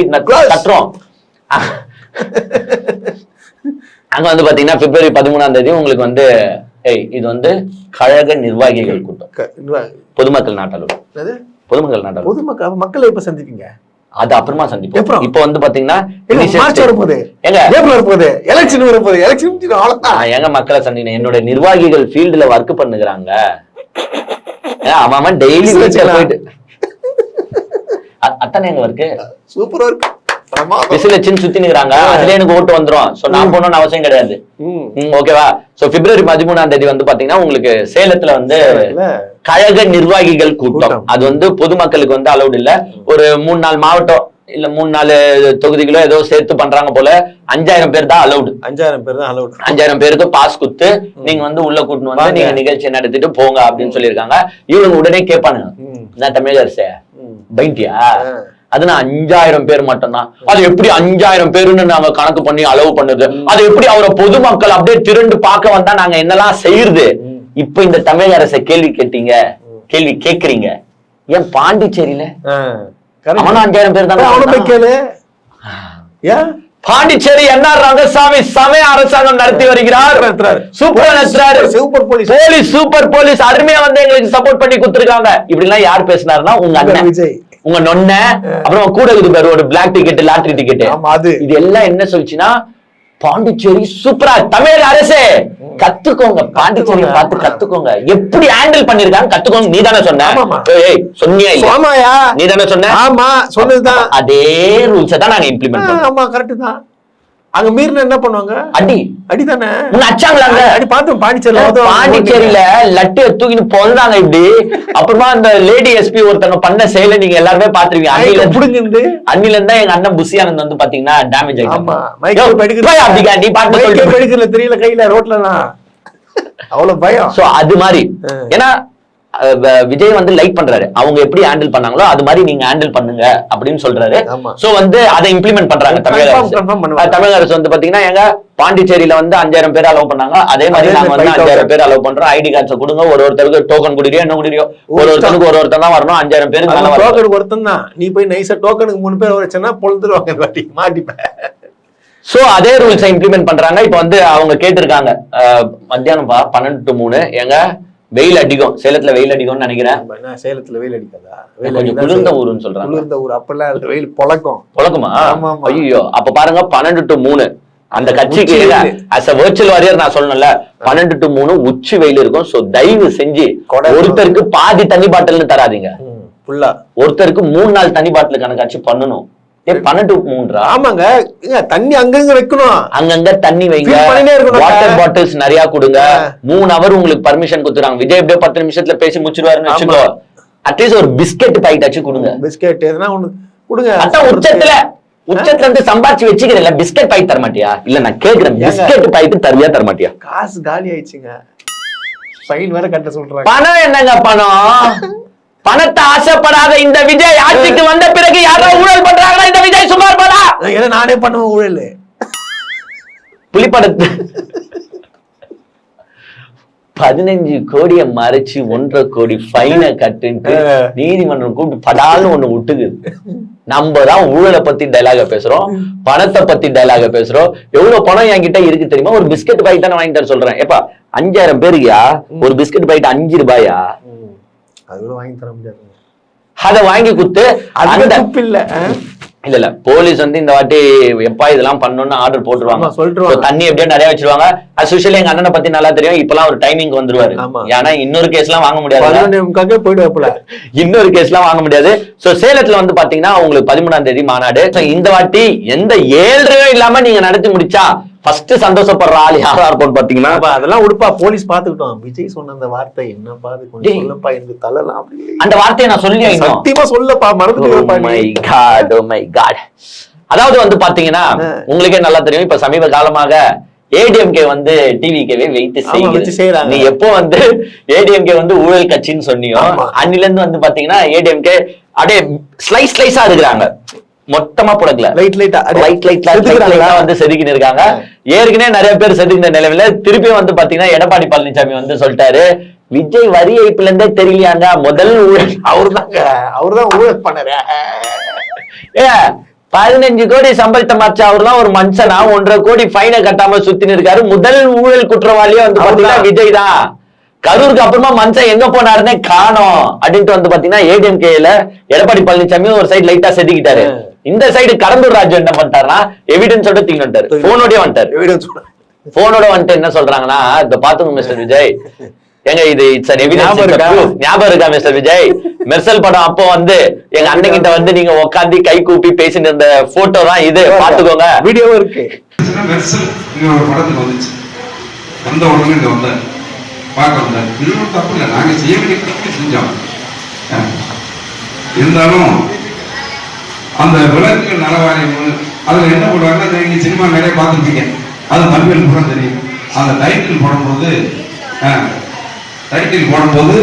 தட்டுறோம். அங்க வந்து பாத்தீங்கன்னா February 13ஆம் தேதி உங்களுக்கு வந்து இது வந்து கழக நிர்வாகிகள் கூட்டம், பொதுமக்கள் நாட்டாளர். பொதுமக்கள் மக்களை எப்ப சந்திப்பீங்க? அது அப்புறமா சந்திப்போம். இப்ப வந்து பாத்தீங்கன்னா மார்ச் வரப்போகுது, ஏப்ரல் வரப்போகுது, எலெக்ஷன் வரப்போகுது. எலெக்ஷன் அவ்வளவுதான். எங்க மக்களை சந்தின என்னோட நிர்வாகிகள் ஃபீல்டுல ஒர்க் பண்ணுகிறாங்க. அவன் டெய்லி போயிட்டு அத்தனை எங்க ஒர்க்கு சூப்பரா இருக்கு. விசிலச்சின்னு சுத்தி நிக்கிறாங்க, அதுல எனக்கு ஓட்டு வந்துரும். சோ நான் போகணும்னு அவசியம் கிடையாது. ஓகேவா? சோ February 13ஆம் தேதி வந்து பாத்தீங்கன்னா உங்களுக்கு சேலத்துல வந்து கழக நிர்வாகிகள் கூட்டம். அது வந்து பொதுமக்களுக்கு வந்து அலௌட் இல்ல. ஒரு 3-4 மாவட்டம் இல்ல 3-4 தொகுதிகளோ ஏதோ சேர்த்து பண்றாங்க போல. 5000 பேர் தான் அலௌட். 5000 பேர் தான் அலௌட். 5000 பேருக்கு பாஸ் குடுத்து நீங்க வந்து உள்ள கூட்டிட்டு வந்து நீங்க நிகழ்ச்சி நடத்திட்டு போங்க அப்படின்னு சொல்லியிருக்காங்க. இவங்க உடனே கேட்பானுங்க, நான் தமிழக அரசே பைண்டியா, அதுனா 5000 பேர் மட்டும்தான். அது எப்படி 5000 பேருன்னு நாங்க கணக்கு பண்ணி அளவு பண்ணுது? அது எப்படி அவரை பொதுமக்கள் அப்படியே திரண்டு பார்க்க வந்தா நாங்க என்னெல்லாம் செய்யுது? இப்ப இந்த தமிழக அரசை கேள்வி கேக்குறீங்க. ஏன் பாண்டிச்சேரியில அவனும் 5000 பேர் தானே? அவனை போய் கேளு. பாண்டிச்சேரி என்ஆர் ரங்கசாமி சமய அரசாங்கம் நடத்தி வருகிறார். சூப்பர் நடத்துறாரு. சூப்பர் போலீஸ் அருமையா வந்து எங்களுக்கு சப்போர்ட் பண்ணி கொடுத்துருக்காங்க. இப்படி எல்லாம் யார் பேசினாருன்னா உங்க அண்ணன் விஜய், உங்க நொன்ன, அப்புறம் கூட இருக்குது ஒரு பிளாக் டிக்கெட், லாட்டரி டிக்கெட். இது எல்லாம் என்ன சொல்லிச்சுன்னா பாண்டிச்சேரி சூப்பரா, தமிழக அரசே கத்துக்கோங்க, பாண்டிச்சேரி பார்த்து கத்துக்கோங்க, எப்படி ஹேண்டில் பண்ணிருக்காங்க கத்துக்கோங்க. நீ தானே சொன்ன? சொன்னியா? நீ தானே சொன்ன? ஆமா சொன்னதுதான். அதே ரூல்ஸ் தான் நாங்க இம்ப்ளிமெண்ட் பண்ணோம். ஆமா கரெக்ட் தான். அங்க மீறின என்ன பண்ணுவாங்க? அடிதானே. அடிச்சாங்களாங்க. அடி பார்த்தோம் பாண்டிச்சேரியில லட்டு தூக்கிட்டு போந்தாங்க இப்படி. அப்புறமா அந்த லேடி எஸ்பி ஒருத்தவங்க பண்ண செயலை நீங்க எல்லாருமே பாத்துருவீங்க. அன்னில இருந்தா எங்க அண்ணன் புசியானந்த் வந்து பாத்தீங்கன்னா டேமேஜ் ஆயிட்டாங்க. நீ பாட்டு தெரியல கையில ரோட்லாம் அவ்வளவு பயம். சோ அது மாதிரி ஏன்னா விஜய் வந்து லைக் பண்றாரு, அவங்க எப்படி ஹேண்டில் பண்ணாங்களோ அது மாதிரி நீங்க ஹேண்டில் பண்ணுங்க அப்படின்னு சொல்றாரு. சோ வந்து அதை இம்ப்ளிமெண்ட் பண்றாங்க தமிழக அரசு. தமிழக அரசு வந்து பாத்தீங்கன்னா எங்க பாண்டிச்சேரியில வந்து 5000 பேர் அலோவ் பண்ணாங்க, அதே மாதிரி நாங்க வந்து 5000 பேர் அலோவ் பண்றோம். ஐடி கார்ட்ஸ் கொடுங்க, ஒருத்தருக்கு டோக்கன் குடிக்கிறியோ என்ன குடிக்கிறியோ ஒருத்தருக்கு ஒருத்தன் தான் வரணும். 5000 பேருக்கு டோக்கனுக்கு ஒருத்தன் தான். நீ போய் நைஸா டோக்கனுக்கு 3 பேர் வச்சனா பொழுதுருவாங்க, மாட்டிப்பேன். சோ அதே ரூல்ஸை இம்ப்ளிமெண்ட் பண்றாங்க. இப்ப வந்து அவங்க கேட்டிருக்காங்க மத்தியானம் 12 to 3 எங்க வெயில் அடிக்கும், சேலத்துல வெயில் அடிக்கும்னு நினைக்கிறேன். சேலத்துல வெயில் அடிக்காதா? கொஞ்சம் குளிர்ந்த ஊருன்னு சொல்றாங்க. குளிர்ந்த ஊர் அப்பெல்லாம் வெயில் பொழக்குமா? ஐயோ அப்ப பாருங்க 12 to 3 அந்த கட்சிக்கு அஸ் a virtual warrior நான் சொல்லணும்ல 12 to 3 உச்சி வெயில் இருக்கும். சோ தயவு செஞ்சு ஒருத்தருக்கு பாதி தண்ணி பாட்டில்னு தராதீங்க, ஒருத்தருக்கு 3 நாள் தண்ணி பாட்டில் கணக்காச்சு பண்ணணும். 12 to 3 ஆமாங்க. தண்ணி அங்கங்க வைக்கணும், அங்கங்க தண்ணி வைங்க. வாட்டர் பாட்டில்ஸ் நிறைய கொடுங்க. 3 hour உங்களுக்கு பர்மிஷன் கொடுத்துறாங்க. விஜய் எப்படியோ 10 நிமிஷத்துல பேசி முடிச்சிருவாருன்னு வச்சுக்கோ. அட்லீஸ்ட் ஒரு பிஸ்கெட் பாக்கெட்டாச்சும் கொடுங்க. பிஸ்கெட் எதுனா ஒண்ணு கொடுங்க. அதான் உச்சத்துல இருந்து சம்பாதிச்சு வச்சுக்கிறேன். பிஸ்கெட் பாக்கெட் தர மாட்டியா? இல்ல நான் கேக்குறேன், பிஸ்கெட் பாக்கெட் தருவியா தர மாட்டியா? காசு காலி ஆயிடுச்சுங்க, ஃபைன் வேற கட்ட சொல்றாங்க. பணம் என்னங்க பணம்? பணத்தை ஆசைப்படாத இந்த விஜய் ஆட்சிக்கு வந்த பிறகு யாரோ ஊழல் பண்றாங்களா? இந்த விஜய் சும்மா இருப்பானா? ஏன்னா நானே பண்ணுவேன் ஊழல். புலிப்படத்து 15 கோடியை மறைச்சு 1.5 கோடி ஃபைனை கட்டுன்ட்டு நீதிமன்றம் கூப்பிட்டு படாலும் ஒண்ணு விட்டுக்குது. நம்ம தான் ஊழலை பத்தி டைலாக பேசுறோம், பணத்தை பத்தி டைலாக பேசுறோம். எவ்வளவு பணம் என்கிட்ட இருக்கு தெரியுமா? ஒரு பிஸ்கட் பாக்கெட் தானே வாங்கி தர சொல்றேன். எப்பா 5000 பேருக்கியா ஒரு பிஸ்கட் பாக்கெட் 5 ரூபாயா? அது வாங்கி தர முடியாது. அத வாங்கி குத்து இல்ல போலீஸ் வந்து இந்த வாட்டி எப்பா இதெல்லாம் பண்ணணும்னு ஆர்டர் போட்டுருவாங்க. தண்ணி எப்படியோ நிறைய வச்சிருவாங்க. அஸ்யூஷுவலி எங்க அண்ணனை பத்தி நல்லா தெரியும். இப்பெல்லாம் ஒரு டைமிங் வந்துருவாரு. ஏன்னா இன்னொரு கேஸ் எல்லாம் வாங்க முடியாது, போயிடுவாப்புல. இன்னொரு கேஸ் எல்லாம் வாங்க முடியாது. சோ சேலத்துல வந்து பாத்தீங்கன்னா உங்களுக்கு 13ஆம் தேதி மாநாடு. இந்த வாட்டி எந்த 7 இல்லாம நீங்க நடத்தி முடிச்சா ஃபர்ஸ்ட் சந்தோஷப்படுற ஆள் யாரா இருக்கும் பாத்தீங்கன்னா அதெல்லாம் உடுப்பா போலீஸ் பாத்துக்கிட்டோம். விஜய் சொன்ன அந்த வார்த்தை என்னப்பா, அது கொஞ்சம் சொல்லப்பா, எனக்கு தலலாம். அந்த வார்த்தையை நான் சொல்லி சத்தியமா சொல்லப்பா, அதாவது வந்து பாத்தீங்கன்னா உங்களுக்கே நல்லா தெரியும். இப்ப சமீப காலமாக ஏடிஎம்கே வந்து டிவிக்கவே வைத்து செய்யறாங்க. நீ எப்போ வந்து ஏடிஎம்கே வந்து ஊழல் கட்சின்னு சொன்னியோ அன்னில இருந்து வந்து பாத்தீங்கன்னா ஏடிஎம்கே அப்படியே ஸ்லைஸ் ஸ்லைஸா இருக்கிறாங்க. மொத்தமா புடக்கல, லைட்டா வந்து செதுக்கின்னு இருக்காங்க. ஏற்கனவே நிறைய பேர் செதுக்கின நிலையில திருப்பியும் வந்து பாத்தீங்கன்னா எடப்பாடி பழனிசாமி வந்து சொல்லிட்டாரு, விஜய் வரி ஏய்ப்புல இருந்தே தெரியலையாங்க, முதல் ஊழல் அவர்தான் ஊழல் பண்ணாரு. 15 கோடி சம்பளத்தை மாற்ற அவர்லாம் ஒரு மனுஷனா 1.5 கோடி ஃபைனை கட்டாம சுத்தின்னு இருக்காரு. முதல் ஊழல் குற்றவாளியே வந்து பாத்தீங்கன்னா விஜய் தான். கரூருக்கு அப்புறமா மனுஷன் எங்க போனாருன்னே காணோம் அப்படின்ட்டு வந்து பாத்தீங்கன்னா ஏடிஎம்கேல எடப்பாடி பழனிசாமி ஒரு சைடு லைட்டா செதுக்கிட்டாரு. இந்த சைடு கடம்பூர் ராஜு என்ன பண்ணிட்டாருன்னா எவிடன்ஸோட தூக்கி வந்துட்டாரு, போனோடய வந்துட்டாரு. போனோட வந்துட்டு என்ன சொல்றாங்கன்னா, இந்த பாத்துங்க மிஸ்டர் விஜய், எங்க இது இட்ஸ் an evidence, ஞாபகம் இருக்கா மிஸ்டர் விஜய்? மெர்சல் படம் அப்போ வந்து எங்க அண்ணன் கிட்ட வந்து நீங்க உட்காந்து கை கூப்பி பேசிட்டு இருந்த போட்டோ தான் இது, பாத்துக்கோங்க, வீடியோ இருக்கு. மெர்சல் ஒரு படத்துக்கு வந்துச்சு, வந்த உடனே இங்க வந்தார் பார்க்க வந்தார். இன்னும் தப்பு இல்லை, நாங்க செய்ய வேண்டிய செஞ்சோம். இருந்தாலும் அந்த விலங்குகள் நலவாரியம் அதுல என்ன பண்ணுவாங்கன்னா, நீங்க சினிமா நிறைய பார்த்துருப்பீங்க, அது தமிழ் கூட தெரியும். அந்த டைட்டில் போடும்போது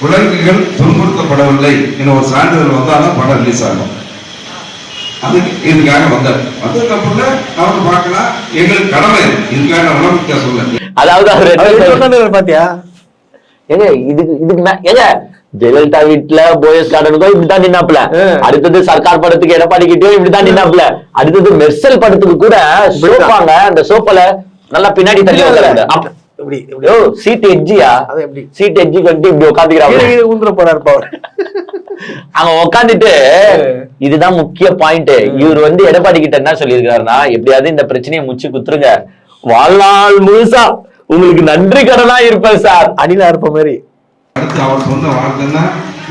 விலங்குகள் துன்புறுத்தப்படவில்லை என்ற ஒரு சான்றிதழ் வந்தாலும் படம் ரிலீஸ் ஆகும். அதுக்கு இதுக்காக வந்ததுக்கு அப்புறம் அவங்க பார்க்கலாம், எங்களுக்கு கடமை இதுக்காக உணவுக்க சொல்ல. அதாவது அவர் பாத்தியா ஏங்க இதுக்கு ஏங்க ஜெயலலிதா வீட்டுல போயஸ் கார்டனுக்கோ இப்படிதான் நின்னாப்ல, அடுத்தது சர்க்கார் படத்துக்கு எடப்பாடி கிட்டயோ இப்படிதான் நின்னாப்ல, அடுத்தது மெர்சல் படத்துக்கு கூட சோப்பாங்க, அந்த சோப்பால நல்லா பின்னாடி தள்ளி வைக்கிறாங்க. சீட் எட்ஜியா, சீட் எட்ஜி கட்டி இப்படி உட்காந்துக்கிறாங்க. அங்க உட்காந்துட்டு இதுதான் முக்கிய பாயிண்ட். இவர் வந்து எடப்பாடி கிட்ட என்ன சொல்லியிருக்காருன்னா, எப்படியாவது இந்த பிரச்சனையை முச்சு குத்துருங்க, வாழ்நாள் முழுசா உங்களுக்கு நன்றி கடனா இருப்பேன் சார், அணிலா இருப்ப மாதிரி. அடுத்து அவர் சொன்ன வார்த்தைன்னா,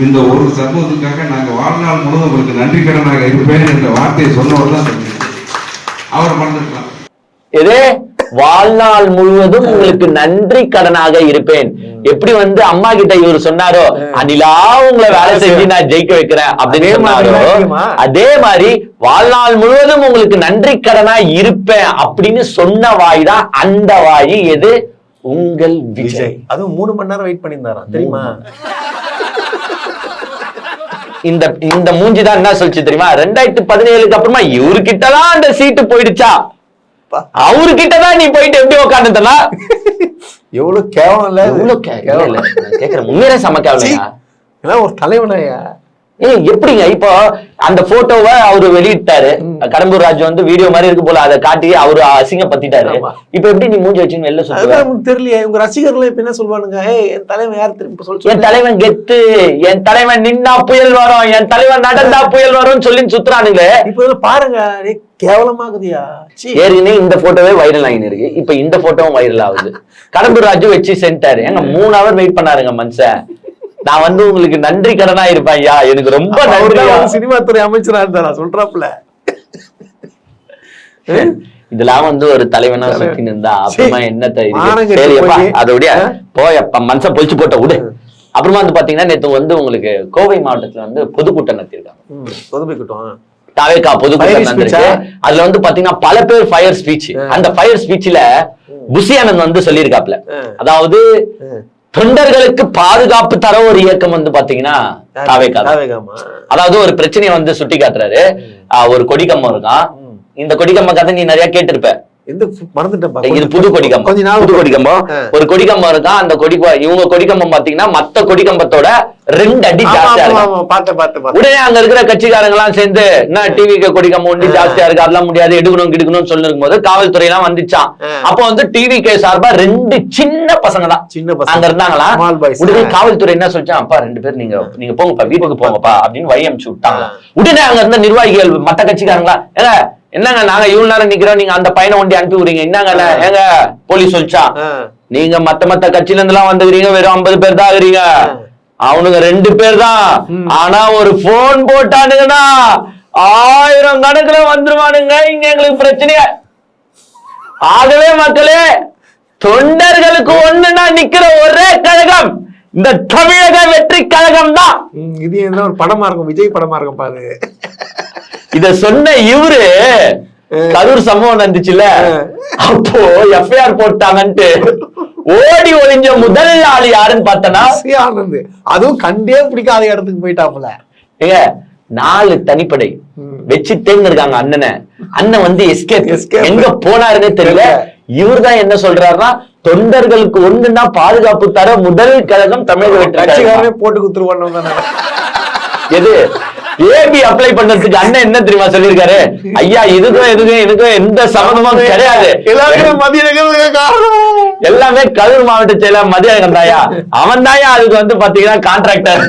இந்த ஒரு சமூகத்துக்காக நாங்க வாழ்நாள் முழுவதும் உங்களுக்கு நன்றி கடனாக இருப்பேன் என்ற வார்த்தையை சொன்னவர் தான் அவர் மறந்துருக்கலாம். எது வாழ்நாள் முழுவதும் உங்களுக்கு நன்றி கடனாக இருப்பேன். எப்படி வந்து அம்மா கிட்ட இவர் சொன்னாரோ அனிலா உங்களை வேலை செஞ்சு நான் ஜெயிக்க வைக்கிறேன் அப்படின்னு சொன்னாரோ, அதே மாதிரி வாழ்நாள் முழுவதும் உங்களுக்கு நன்றி கடனா இருப்பேன் அப்படின்னு சொன்ன வாய் தான் அந்த வாய் எது? உங்கள் விஜய். அதுவும் 3 மணி நேரம் வெயிட் பண்ணியிருந்தாராம் தெரியுமா? இந்த மூஞ்சி தான் என்ன சொல்லிச்சு தெரியுமா? 2017க்கு அப்புறமா இவருகிட்டதான் அந்த சீட்டு போயிடுச்சா, அவர்கிட்டதான் நீ போயிட்டு எப்படி உட்காந்துட்டனா? எவ்வளவு கேவலம் இல்ல, எவ்வளவு கேவலம் இல்ல கேக்குறேன். உண்மையிலே செம கேவலம். ஒரு தலைவனையா எப்படிங்க இப்போ அந்த போட்டோவை அவரு வெளியிட்டாரு, கடம்பூர் ராஜு வந்து வீடியோ மாதிரி இருக்கு போல, அதை காட்டி அவரு அசிங்கப்படுத்திட்டாரு. இப்ப எப்படி நீ மூஞ்சி வச்சுன்னு வெளில சொல்லுங்க? தெரியலையே உங்க ரசிகர்கள் இப்ப என்ன சொல்லுவானுங்க? என் தலைவன் யார் திரும்ப சொல்ல, என் தலைவன் கெத்து, என் தலைவன் நின்னா புயல் வரும், என் தலைவன் நடந்தா புயல் வரும்னு சொல்லி சுத்துறானுங்களே. இப்ப பாருங்க கேவலமாகுதியா. ஏற்கனவே இந்த போட்டோவே வைரல் ஆகின்னு இருக்கு, இப்ப இந்த போட்டோவும் வைரல் ஆகுது. கடம்பூர் ராஜு வச்சு சென்ட்டாரு. எங்க 3 ஹவர் வெயிட் பண்ணாருங்க மனுஷன். நான் வந்து உங்களுக்கு நன்றி கடனா இருப்பேன் ஐயா, எனக்கு ரொம்ப நன்றி. சினிமா துறை அமைச்சரா இருந்தா சொல்றாப்ல. இதெல்லாம் வந்து ஒரு தலைவனா சுத்தி இருந்தா அப்புறமா என்ன தெரியும்? அதோடைய போயப்ப மனுஷன் பொழிச்சு போட்ட விடு. அப்புறமா வந்து பாத்தீங்கன்னா நேத்து வந்து உங்களுக்கு கோவை மாவட்டத்துல வந்து பொதுக்கூட்டம் நடத்திருக்காங்க. பொதுக்கூட்டம் தாவேகா பொதுக்கூட்டம் நடந்திருக்கு. அதுல வந்து பாத்தீங்கன்னா பல பேர் ஃபயர் ஸ்பீச். அந்த ஃபயர் ஸ்பீச்ல புஷி ஆனந்த் வந்து சொல்லியிருக்காப்ல, அதாவது தொண்டர்களுக்கு பாதுகாப்பு தர ஒரு இயக்கம் வந்து பாத்தீங்கன்னா தாவேகா. அதாவது ஒரு பிரச்சனையை வந்து சுட்டி காட்டுறாரு. ஒரு கொடிக்கம்பம் இருக்கான். இந்த கொடிக்கம்பம் கதை நீ நிறைய கேட்டிருப்ப. இது புது கொடிக்கம்பம், புது கொடிக்கம்பம். ஒரு கொடிக்கம்பம் இருக்கான். அந்த இவங்க கொடிக்கம்பம் பாத்தீங்கன்னா மத்த கொடிக்கம்பத்தோட 2 அடி ஜாஸ்தியா இருக்கு. உடனே அங்க இருக்கிற கட்சிக்காரங்க எல்லாம் சேர்ந்து என்ன டிவிக்கு கொடிக்கம்பம் ஒண்டி ஜாஸ்தியா இருக்கு, அதெல்லாம் முடியாது, எடுக்கணும்னு சொல்லி இருக்கும் போது காவல்துறை எல்லாம் வந்துச்சான். அப்ப வந்து டிவிக்கு சார்பா 2 சின்ன பசங்க தான் அங்க இருந்தாங்களா. உடனே காவல்துறை என்ன சொல்லிச்சான், அப்பா 2 பேர் நீங்க போங்கப்பா, வீட்டுக்கு போங்கப்பா அப்படின்னு வழி அனுப்பிச்சு விட்டாங்க. உடனே அங்க இருந்த நிர்வாகிகள் மத்த கட்சிக்காரங்களா, என்னங்க நாங்க இவ்வளவு நேரம் நிக்கிறோம், நீங்க அந்த பையனை ஒண்டி அனுப்பி விடுறீங்க, என்னங்க ஏங்க போலீஸ் சொல்லிச்சா, நீங்க மத்த கட்சியில இருந்து எல்லாம் வந்துக்கிறீங்க, வெறும் 50 பேர் தான் ஆகுறீங்க, அவனுங்க 2 பேர் தான், ஆனா ஒரு போன் போட்டானுங்கன்னா 1000 கணக்குல வந்துருவானுங்க, இங்க எங்களுக்கு பிரச்சனையா. ஆகவே மக்களே, தொண்டர்களுக்கு ஒண்ணுன்னா நிக்கிற ஒரே கழகம் இந்த தமிழக வெற்றி கழகம் தான். இது என்ன ஒரு படமா இருக்கும், விஜய் படமா இருக்கும் பாரு. இத சொன்ன இவரு கரூர் சம்பவம் நடந்துச்சுல, அப்போ எஃப்ஐஆர் போட்டாங்கன்ட்டு ஓடி ஒளிஞ்ச முதல் ஆள் யாருன்னு பார்த்தனா ஆனந்த். அதுவும் கண்டே பிடிக்காத இடத்துக்கு போயிட்டாப்புல. ஏங்க 4 தனிப்படை வச்சு தேங்க இருக்காங்க அண்ணனை. அண்ணன் வந்து எஸ்கேப் எங்க போனாருன்னே தெரியல. இவர் தான் என்ன சொல்றாருன்னா, தொண்டர்களுக்கு ஒண்ணுன்னா பாதுகாப்பு தர முதல் கழகம் தமிழக வெற்றி கழகம். போட்டு குத்துருவாங்க. எது ஏபி அப்ளை பண்றதுக்கு அண்ணன் என்ன தெரியுமா சொல்லிருக்காரு, ஐயா இதுக்கும் எந்த சம்பந்தமும் கிடையாது, எல்லாமே கரூர் மாவட்ட செயலர் மதியழகன் தாயா, அவன் தாயா அதுக்கு வந்து பாத்தீங்கன்னா கான்ட்ராக்டர்.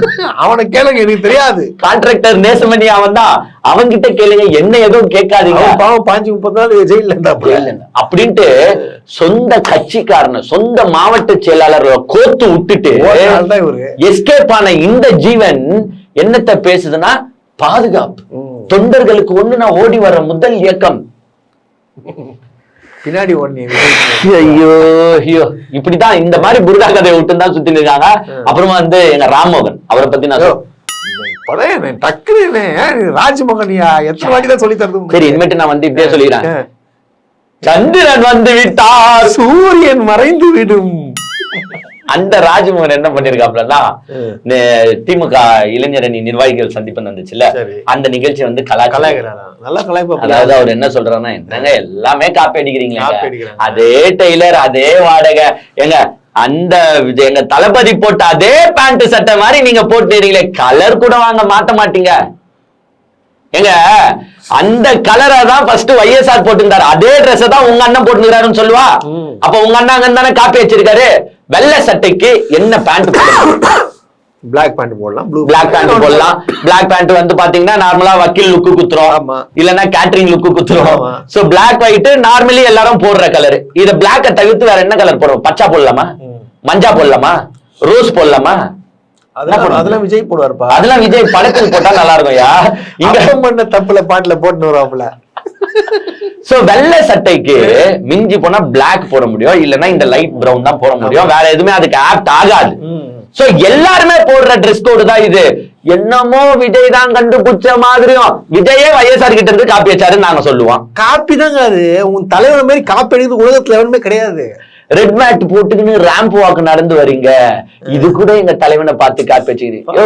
அவனை கேளுங்க, எனக்கு தெரியாது. கான்ட்ராக்டர் நேசமணி அவன் தான், அவன் கிட்ட கேளுங்க, என்ன எதுவும் கேட்காதீங்க, பாவம் 5-30 நாள் ஜெயில அப்படின்ட்டு சொந்த கட்சிக்காரன சொந்த மாவட்ட செயலாளர்களை கோத்து விட்டுட்டு எஸ்கேப் ஆன இந்த ஜீவன் என்னத்தை பேசுதுன்னா, பாதுகாப்பு தொண்டர்களுக்கு ஒண்ணுனா ஓடி வர முதல் இயக்கம். பின்னாடி ஐயோ ஐயோ, இப்படிதான் இந்த மாதிரி புருடா கதையை விட்டு தான் சுத்தி இருக்காங்க. அப்புறமா வந்து எங்க ராம்மோகன், அவரை பத்தி நான் ராஜ்மோகனியா எத்தனை வாட்டி தான் சொல்லி தருது. சரி, இனிமேட்டு நான் வந்து இப்படியே சொல்லிடுறேன். சந்திரன் வந்து விட்டார், சூரியன் மறைந்து விடும். அந்த ராஜ்மோகன் என்ன பண்ணிருக்காப்லன்னா, திமுக இளைஞரணி நிர்வாகிகள் சந்திப்பு நடந்துச்சுல, அந்த நிகழ்ச்சி வந்து அதாவது அவர் என்ன சொல்றாருன்னா, என்னங்க எல்லாமே காப்பி அடிக்கிறீங்களா, அதே டெய்லர் அதே வாடகை, எங்க அந்த எங்க தளபதி போட்ட அதே பேண்ட் சட்டை மாதிரி நீங்க போட்டுறீங்களே, கலர் கூட வாங்க மாட்ட மாட்டீங்க. எங்க அந்த கலரை தான் ஃபர்ஸ்ட் YSR போட்டுருந்தாரு, அதே ட்ரெஸ் தான் உங்க அண்ணன் போட்டுக்கிறாருன்னு சொல்லுவா. அப்ப உங்க அண்ணன் தானே காப்பி வச்சிருக்காரு. வெள்ளை சட்டைக்கு என்ன பேண்ட் போடலாம்? பிளாக் பேண்ட் போடலாம், பிளாக் பேண்ட் போடலாம். பிளாக் பேண்ட் வந்து பாத்தீங்கன்னா நார்மலா வக்கீல் லுக்கு குத்துறோம், இல்லன்னா கேட்டரிங் லுக்கு குத்துறோம். சோ பிளாக் ஒயிட் நார்மலி எல்லாரும் போடுற கலர். இத பிளாக்க தவிர்த்து வேற என்ன கலர் போடுறோம்? பச்சா போடலாமா, மஞ்சா போடலாமா, ரோஸ் போடலாமா? அதெல்லாம் விஜய் போடுவாருப்பா. அதெல்லாம் விஜய் படத்தில் போட்டா நல்லா இருக்கும். இங்க பண்ண தப்புல பாட்டுல போட்டு வருவாப்புல. சோ வெள்ளை சட்டைக்கு மிஞ்சி போனா பிளாக் போட முடியும், இல்லன்னா இந்த லைட் பிரவுன் தான் போட முடியும், வேற எதுவுமே அதுக்கு ஆப்ட் ஆகாது. சோ எல்லாருமே போடுற ட்ரெஸ் கோடு தான் இது. என்னமோ விஜய் தான் கண்டுபிடிச்ச மாதிரியும், விஜயே வைஎஸ்ஆர் கிட்ட இருந்து காப்பி வச்சாருன்னு நாங்க சொல்லுவோம். காப்பி தாங்க அது. உன் தலைவன் மாதிரி காப்பி அடிக்கிறது உலகத்துல எவனுமே கிடையாது. ரெட் மேட் போட்டுக்கின்னு ரேம்ப் வாக்கு நடந்து வரீங்க, இது கூட எங்க தலைவனை பார்த்து காப்பி வச்சுக்கிறீங்க.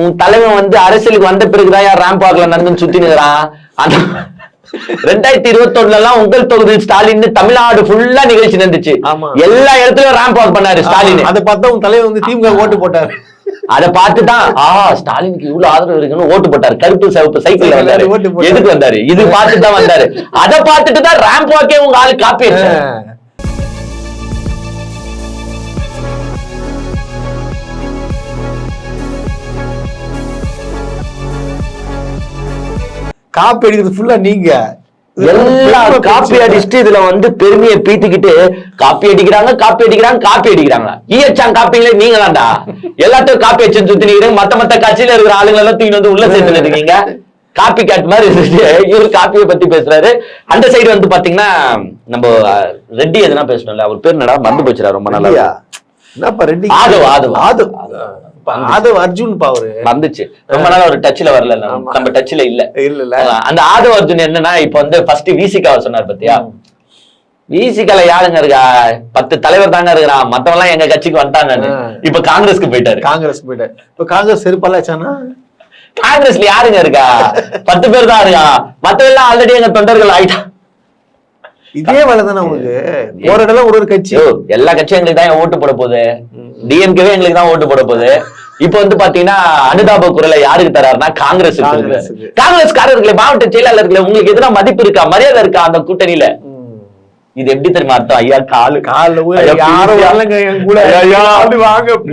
உன் தலைவன் வந்து அரசியலுக்கு வந்த பிறகுதான் ரேம்ப் வாக்குல நடந்து சுத்தி நிற்கிறான். 2021 எல்லாம் உங்கள் தொகுதியில் ஸ்டாலின் தமிழ்நாடு ஃபுல்லா நிகழ்ச்சி நடந்துச்சு. எல்லா இடத்துலயும் ரேம்ப் வாக் பண்ணாரு ஸ்டாலின். அதை பார்த்தா உன் தலைவன் வந்து திமுக ஓட்டு போட்டாரு. அதை பார்த்துதான் ஸ்டாலினுக்கு இவ்வளவு ஆதரவு இருக்குன்னு ஓட்டு போட்டாரு. கருப்பு சிவப்பு சைக்கிள் வந்தாரு. எதுக்கு வந்தாரு? இது பார்த்துதான் வந்தாரு. அதை பார்த்துட்டு தான் ரேம்ப் வாக்கே உங்க ஆளு காப்பி. காப்பி அடிக்கிறது ஃபுல்லா நீங்க. எல்லா காப்பி அடிச்சுட்டு இதுல வந்து பெருமையை பீத்திக்கிட்டு காப்பி அடிக்கிறாங்க காப்பி அடிக்கிறாங்க காப்பி அடிக்கிறாங்க. ஈயச்சாங் காப்பிங்களே நீங்க தான்டா எல்லாத்தையும் காப்பி அடிச்சு சுத்தி நிக்கிறீங்க. மத்த கட்சியில இருக்கிற ஆளுங்க எல்லாம் தூக்கி வந்து உள்ள சேர்த்து இருக்கீங்க. காப்பி கேட் மாதிரி இருந்துச்சு. இவரு காப்பியை பத்தி பேசுறாரு. அந்த சைடு வந்து பாத்தீங்கன்னா நம்ம ரெட்டி எதுனா பேசணும்ல, அவர் பேர் என்னடா மறந்து போச்சுடா ரொம்ப நாளா. என்னப்பா ரெட்டி? ஆதவ் அர்ஜுன் பாவரு வந்துச்சு ரொம்ப நாள் ஒரு டச்ல வரல, நம்ம டச்ல இல்ல. அந்த ஆதவ் அர்ஜுன் என்னன்னா இப்ப வந்து ஃபர்ஸ்ட் விசிகா சொன்னார் பத்தியா, விசிகால யாருங்க இருக்கா? 10 தலைவர் தாங்க இருக்கிறான், மத்தவங்க எல்லாம் எங்க கட்சிக்கு வந்துட்டாங்க. இப்ப காங்கிரஸ்க்கு போயிட்டாரு. இப்ப காங்கிரஸ் செருப்பாலாச்சானா? காங்கிரஸ்ல யாருங்க இருக்கா? 10 பேர் தான் இருக்கா, மத்தவங்க எல்லாம் ஆல்ரெடி எங்க தொண்டர்கள் ஆயிட்டா. இதே வேலை தானே உங்களுக்கு. ஒரு இடம் ஒரு கட்சி, எல்லா கட்சியும் எங்களுக்கு தான் ஓட்டு போட போகுது. டிஎம்கேவே எங்களுக்கு தான் ஓட்டு போட போகுது. இப்ப வந்து பாத்தீங்கன்னா அனுதாப குரலை யாருக்கு தராருன்னா காங்கிரஸ். காங்கிரஸ்காரர்களே, மாவட்ட செயலாளர்களே, உங்களுக்கு எதுனா மதிப்பு இருக்கா, மரியாதை இருக்கா அந்த கூட்டணியில? இது எப்படி தெரியுமா அர்த்தம்? ஐயா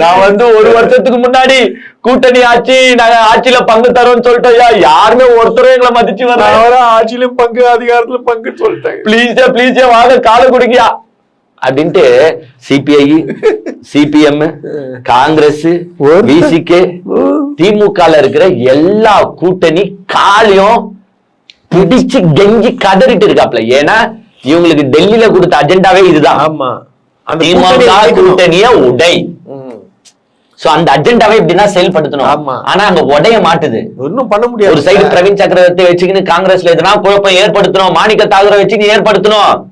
நான் வந்து 1 வருஷத்துக்கு முன்னாடி கூட்டணி ஆட்சி நாங்க ஆட்சியில பங்கு தரோம்னு சொல்லிட்டோம். யாருமே ஒருத்தரும் எங்களை மதிச்சு வர ஆட்சியிலும் பங்கு அதிகாரத்துல பங்கு சொல்லிட்டேன். பிளீஸ் வாங்க கால குடிக்கியா அப்படின்ட்டு சிபிஐ, சிபிஎம், காங்கிரஸ், விசிகே, திமுக இருக்கிற எல்லா கூட்டணி காலையும் பிடிச்சு கெஞ்சி கதறிட்டு இருக்காப்ல. ஏன்னா இவங்களுக்கு டெல்லியில கொடுத்த அஜெண்டாவே இதுதான். திமுக கூட்டணிய உடை. சோ அந்த அஜெண்டாவை எப்படின்னா செயல்படுத்தணும். ஆனா அங்க உடைய மாட்டுது, ஒன்னும் பண்ண முடியாது. ஒரு சைடு பிரவீன் சக்கரவர்த்தி வச்சுக்கின்னு காங்கிரஸ்ல எதுனா குழப்பம் ஏற்படுத்தணும், மாணிக்க தாகூரை வச்சுக்கின்னு ஏற்படுத்தணும்.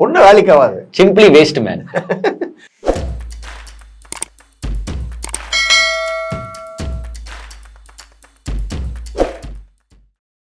ஒன்னும் வேலைக்கு ஆகாது. Simply waste man.